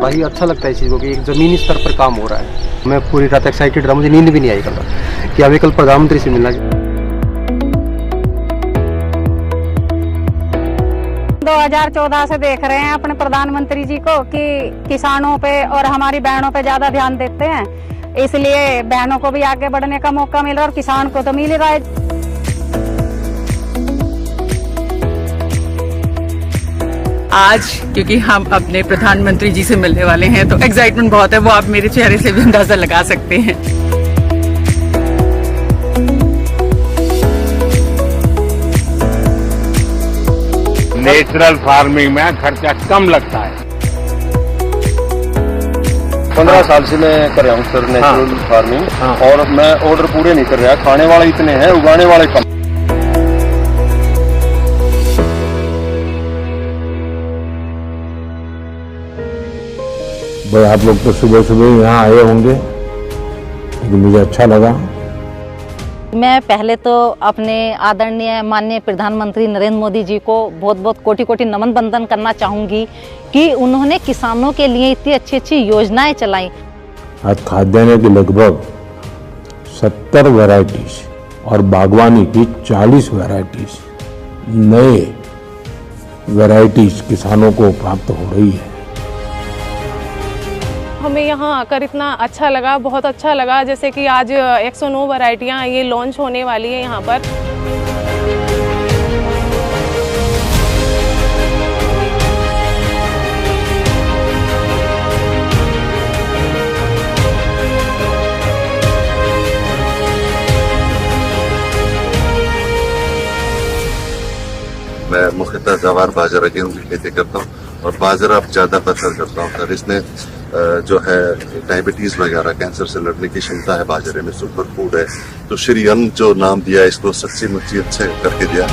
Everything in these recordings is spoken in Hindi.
भाई अच्छा लगता है इस चीज़ को कि एक ज़मीनी स्तर पर काम हो रहा है। मैं पूरी रात एक्साइटेड रहा, मुझे नींद भी नहीं आई कल कि हमें कल प्रधानमंत्री से मिलना। 2014 से देख रहे हैं अपने प्रधानमंत्री जी को कि किसानों पे और हमारी बहनों पे ज्यादा ध्यान देते हैं, इसलिए बहनों को भी आगे बढ़ने का मौका मिल रहा है और किसान को तो मिल रहा है। आज क्योंकि हम अपने प्रधानमंत्री जी से मिलने वाले हैं तो एक्साइटमेंट बहुत है, वो आप मेरे चेहरे से भी अंदाजा लगा सकते हैं। नेचुरल फार्मिंग में खर्चा कम लगता है। 15 साल से मैं कर रहा हूँ सर नेचुरल फार्मिंग। और मैं ऑर्डर पूरे नहीं कर रहा, खाने वाले इतने हैं, उगाने वाले कम। भाई आप लोग तो सुबह सुबह यहाँ आए होंगे, लेकिन मुझे अच्छा लगा। मैं पहले तो अपने आदरणीय माननीय प्रधानमंत्री नरेंद्र मोदी जी को बहुत बहुत कोटि कोटि नमन बंदन करना चाहूँगी कि उन्होंने किसानों के लिए इतनी अच्छी अच्छी योजनाएं चलाई। आज खाद्यान्न की लगभग 70 वैरायटीज और बागवानी की 40 वैरायटीज नए वैरायटीज किसानों को प्राप्त हो रही है। हमें यहाँ आकर इतना अच्छा लगा, बहुत अच्छा लगा। जैसे कि आज 109 वैरायटियाँ ये लॉन्च होने वाली है यहाँ पर। मैं मुख्यतः जवार बाजरा गेहूं की खेती करता हूँ और बाजरा ज्यादा प्रेफर करता हूँ सर। इसमें जो है डायबिटीज वगैरह कैंसर से लड़ने की क्षमता है बाजरे में, सुपर फूड है। तो श्री अन्न जो नाम दिया इसको सच्ची मुच्ची अच्छे करके दिया।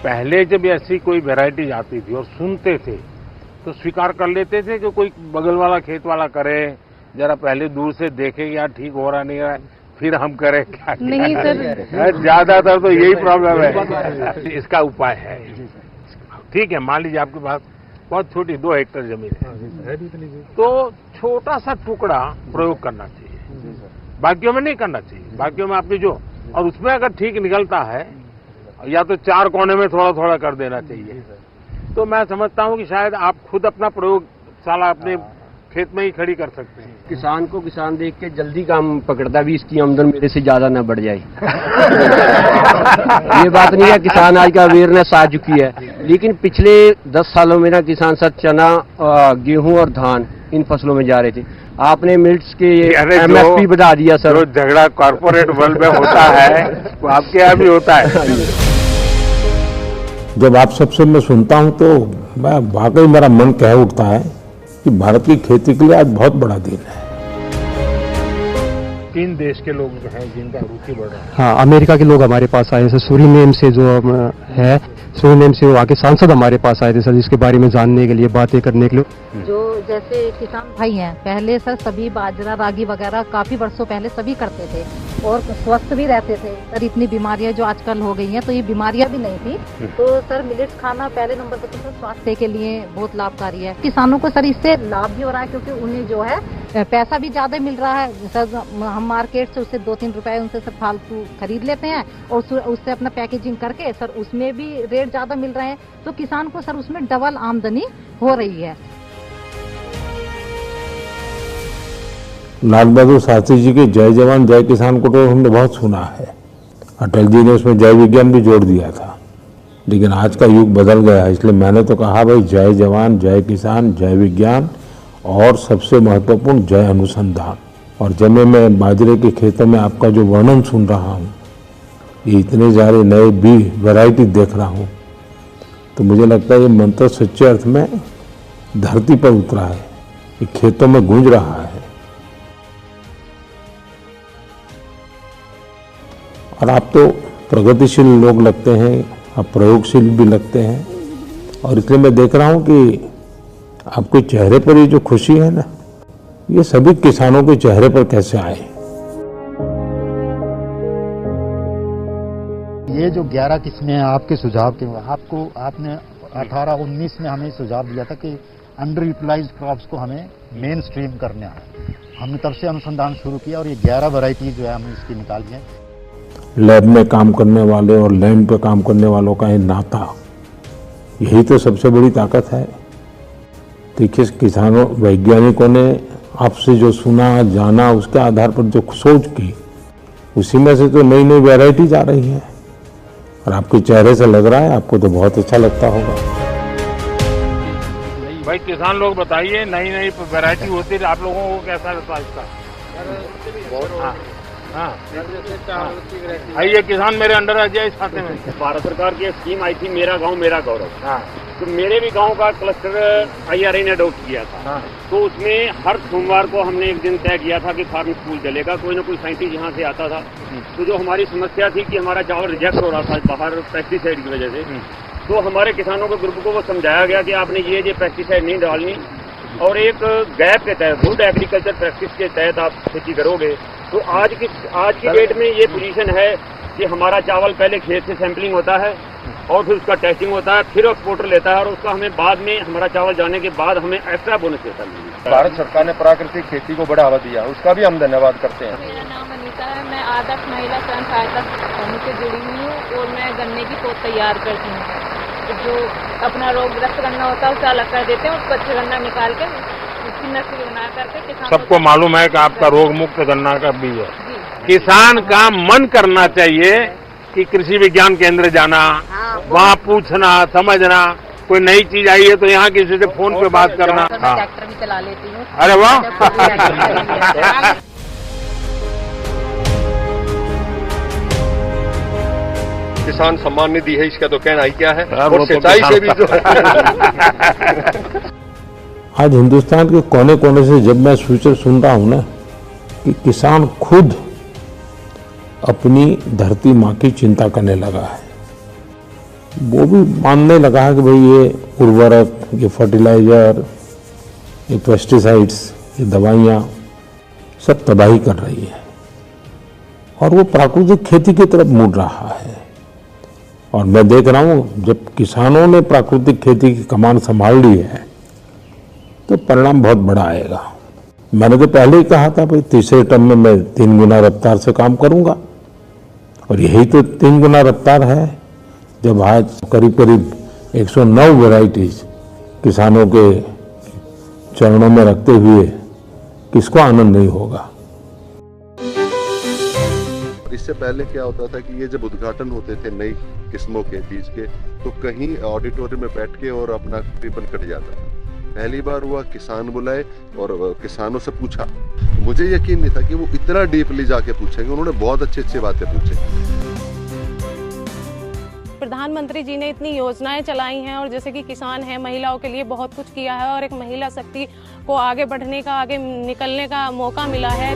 पहले जब ऐसी कोई वैरायटी आती थी और सुनते थे तो स्वीकार कर लेते थे कि कोई बगल वाला खेत वाला करे, जरा पहले दूर से देखे यार ठीक हो रहा नहीं रहा, फिर हम करें क्या। नहीं सर, ज्यादातर तो यही प्रॉब्लम है। इसका उपाय है, ठीक है। मान लीजिए आपके पास बहुत छोटी 2 हेक्टेयर जमीन है तो छोटा सा टुकड़ा प्रयोग करना चाहिए, बाकियों में नहीं करना चाहिए। बाकियों में आपने जो, और उसमें अगर ठीक निकलता है या तो 4 कोने में थोड़ा थोड़ा कर देना चाहिए। तो मैं समझता हूँ कि शायद आप खुद अपना प्रयोगशाला अपने खेत में ही खड़ी कर सकते हैं। किसान को किसान देख के जल्दी काम पकड़ता भी, इसकी आमदन मेरे से ज्यादा ना बढ़ जाए। ये बात नहीं है, किसान आज का अवेयरनेस आ चुकी है। लेकिन पिछले 10 सालों में ना किसान सब चना, गेहूं और धान इन फसलों में जा रहे थे। आपने मिल्ट्स के MSP बढ़ा दिया सर। जो झगड़ा कॉर्पोरेट वर्ल्ड में होता है वो आपके यहाँ भी होता है। जब आप सबसे मैं सुनता हूँ तो मैं वाकई मेरा मन कह उठता है कि भारत की खेती के लिए आज बहुत बड़ा दिन है। 3 देश के लोग जो हैं जिनका रुचि बढ़ रहा है। हाँ, अमेरिका के लोग हमारे पास आए हैं, सूरीनेम से जो है, सूरीनेम से वहाँ के सांसद हमारे पास आए थे सर, जिसके बारे में जानने के लिए, बातें करने के लिए। जो जैसे किसान भाई हैं, पहले सर सभी बाजरा रागी वगैरह काफी वर्षों पहले सभी करते थे और स्वस्थ भी रहते थे सर। इतनी बीमारियां जो आजकल हो गई हैं तो ये बीमारियां भी नहीं थी। तो सर मिलेट्स खाना पहले नंबर पर तो सर स्वास्थ्य के लिए बहुत लाभकारी है। किसानों को सर इससे लाभ भी हो रहा है क्योंकि उन्हें जो है पैसा भी ज्यादा मिल रहा है सर। हम मार्केट से उससे 2-3 रुपए उनसे सर फालतू खरीद लेते हैं और उससे अपना पैकेजिंग करके सर उसमें भी रेट ज्यादा मिल रहे हैं, तो किसान को सर उसमें डबल आमदनी हो रही है। लाल बहादुर शास्त्री जी के जय जवान जय किसान को तो हमने बहुत सुना है। अटल जी ने उसमें जय विज्ञान भी जोड़ दिया था, लेकिन आज का युग बदल गया है, इसलिए मैंने तो कहा भाई जय जवान जय किसान जय विज्ञान और सबसे महत्वपूर्ण जय अनुसंधान। और जब मैं बाजरे के खेतों में आपका जो वर्णन सुन रहा हूँ, ये इतने सारे नए बीज वैरायटी देख रहा हूँ, तो मुझे लगता है ये मंत्र सच्चे अर्थ में धरती पर उतरा है, ये खेतों में गूंज रहा है। और आप तो प्रगतिशील लोग लगते हैं, आप प्रयोगशील भी लगते हैं, और इसलिए मैं देख रहा हूं कि आपके चेहरे पर ये जो खुशी है ना, ये सभी किसानों के चेहरे पर कैसे आए। ये जो 11 किस्में हैं आपके सुझाव के, आपने 18-19 में हमें सुझाव दिया था कि अंडर यूटिलाइज्ड क्रॉप्स को हमें मेन स्ट्रीम करना है। हमने तब से अनुसंधान शुरू किया और ये 11 वैरायटी जो है हमने इसकी निकाली है। लैब में काम करने वाले और लैंड पे काम करने वालों का ये नाता, यही तो सबसे बड़ी ताकत है। देखिए, किसानों वैज्ञानिकों ने आपसे जो सुना जाना, उसके आधार पर जो सोच की, उसी में से तो नई नई वैरायटीज आ रही हैं। और आपके चेहरे से लग रहा है आपको तो बहुत अच्छा लगता होगा। भाई किसान लोग बताइए, नई नई वैरायटी होती है, आप लोगों को कैसा लगता है इसका? हाँ, आइए किसान मेरे अंडर आ जाए इस खाते में। भारत सरकार की स्कीम आई थी मेरा गांव मेरा गौरव। हाँ, तो मेरे भी गांव का क्लस्टर IRA ने अडॉप्ट किया था। हाँ। तो उसमें हर सोमवार को हमने एक दिन तय किया था कि फार्म स्कूल चलेगा, कोई ना कोई साइंटिस्ट यहाँ से आता था। तो जो हमारी समस्या थी कि हमारा चावल रिजेक्ट हो रहा था बाहर पेस्टिसाइड की वजह से, तो हमारे किसानों के ग्रुप को वो समझाया गया कि आपने ये पेस्टिसाइड नहीं डालनी, और एक गैप के तहत गुड एग्रीकल्चर प्रैक्टिस के तहत आप खेती करोगे। तो आज की डेट में ये पोजीशन है कि हमारा चावल पहले खेत से सैंपलिंग होता है और फिर उसका टेस्टिंग होता है, फिर एक्सपोर्टर लेता है और उसका हमें बाद में हमारा चावल जाने के बाद हमें एक्स्ट्रा बोनस देता है। भारत सरकार ने प्राकृतिक खेती को बढ़ावा दिया, उसका भी हम धन्यवाद करते हैं। मेरा नाम अनीता है, मैं आदर्श महिला स्वयं सहायता समूह से जुड़ी हुई हूँ और मैं गन्ने की पौध तैयार करती हूँ। जो अपना रोगग्रस्त गन्ना होता है उसे अलग कर देते हैं, उसको अच्छा गन्ना निकाल के उसकी नस्ल बना करके सबको मालूम है कि आपका रोग मुक्त गन्ना का बीज है। किसान का मन करना चाहिए कि कृषि विज्ञान केंद्र जाना, वहाँ पूछना समझना, कोई नई चीज आई है तो यहाँ किसी से फोन पे बात करना। ट्रैक्टर भी चला लेती हूँ। अरे वाह। किसान सम्मान निधि है, इसका तो कहना ही क्या है। और सिंचाई से भी जो आज हिंदुस्तान के कोने कोने से जब मैं फ्यूचर सुन रहा हूं ना कि किसान खुद अपनी धरती माँ की चिंता करने लगा है, वो भी मानने लगा है कि भाई ये उर्वरक, ये फर्टिलाइजर, ये पेस्टिसाइड्स, ये दवाइयाँ सब तबाही कर रही है, और वो प्राकृतिक खेती की तरफ मुड़ रहा है। और मैं देख रहा हूँ जब किसानों ने प्राकृतिक खेती की कमान संभाल ली है तो परिणाम बहुत बड़ा आएगा। मैंने तो पहले ही कहा था भाई तीसरे टर्म में मैं 3 गुना रफ्तार से काम करूंगा, और यही तो 3 गुना रफ्तार है जब आज करीब करीब 109 वैरायटीज किसानों के चरणों में रखते हुए किसको आनंद नहीं होगा। इससे पहले क्या होता था कि ये जब उद्घाटन होते थे नई किस्मों के बीज के, तो कहीं ऑडिटोरियम में बैठ के और अपना रिबन कट जाता था। पहली बार हुआ किसान बुलाए और किसानों से पूछा, मुझे यकीन नहीं था कि वो इतना डीपली जाके पूछेंगे। उन्होंने बहुत अच्छी बातें पूछी। प्रधानमंत्री जी ने इतनी योजनाएं चलाई हैं और जैसे कि किसान है, महिलाओं के लिए बहुत कुछ किया है और एक महिला शक्ति को आगे बढ़ने का, आगे निकलने का मौका मिला है।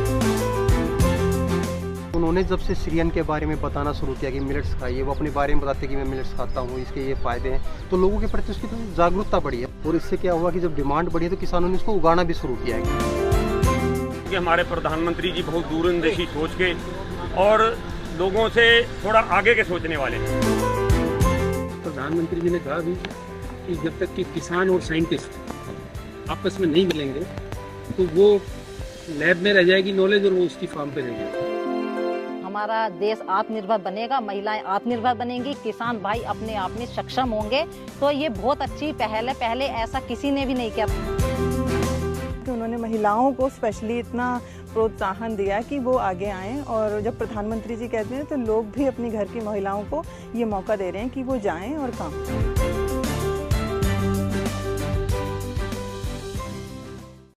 उन्होंने जब से सीरियन के बारे में बताना शुरू किया कि मिलेट्स खाइए, वो अपने बारे में बताते कि मैं मिलेट्स खाता हूँ, इसके ये फायदे हैं, तो लोगों के प्रति उसकी तो जागरूकता बढ़ी है। और इससे क्या हुआ कि जब डिमांड बढ़ी है तो किसानों ने इसको उगाना भी शुरू किया है। कि हमारे प्रधानमंत्री जी बहुत दूरंदेशी सोच के और लोगों से थोड़ा आगे के सोचने वाले हैं। प्रधानमंत्री जी ने कहा भी कि जब तक कि किसान और साइंटिस्ट आपस में नहीं मिलेंगे तो वो लैब में रह जाएगी नॉलेज और वो उसकी फार्म पे रहेगी। हमारा देश आत्मनिर्भर बनेगा, महिलाएं आत्मनिर्भर बनेंगी, किसान भाई अपने आप में सक्षम होंगे, तो ये बहुत अच्छी पहल है। पहले ऐसा किसी ने भी नहीं किया। उन्होंने महिलाओं को स्पेशली इतना प्रोत्साहन दिया कि वो आगे आएं, और जब प्रधानमंत्री जी कहते हैं तो लोग भी अपनी घर की महिलाओं को ये मौका दे रहे हैं कि वो जाएं और काम करें।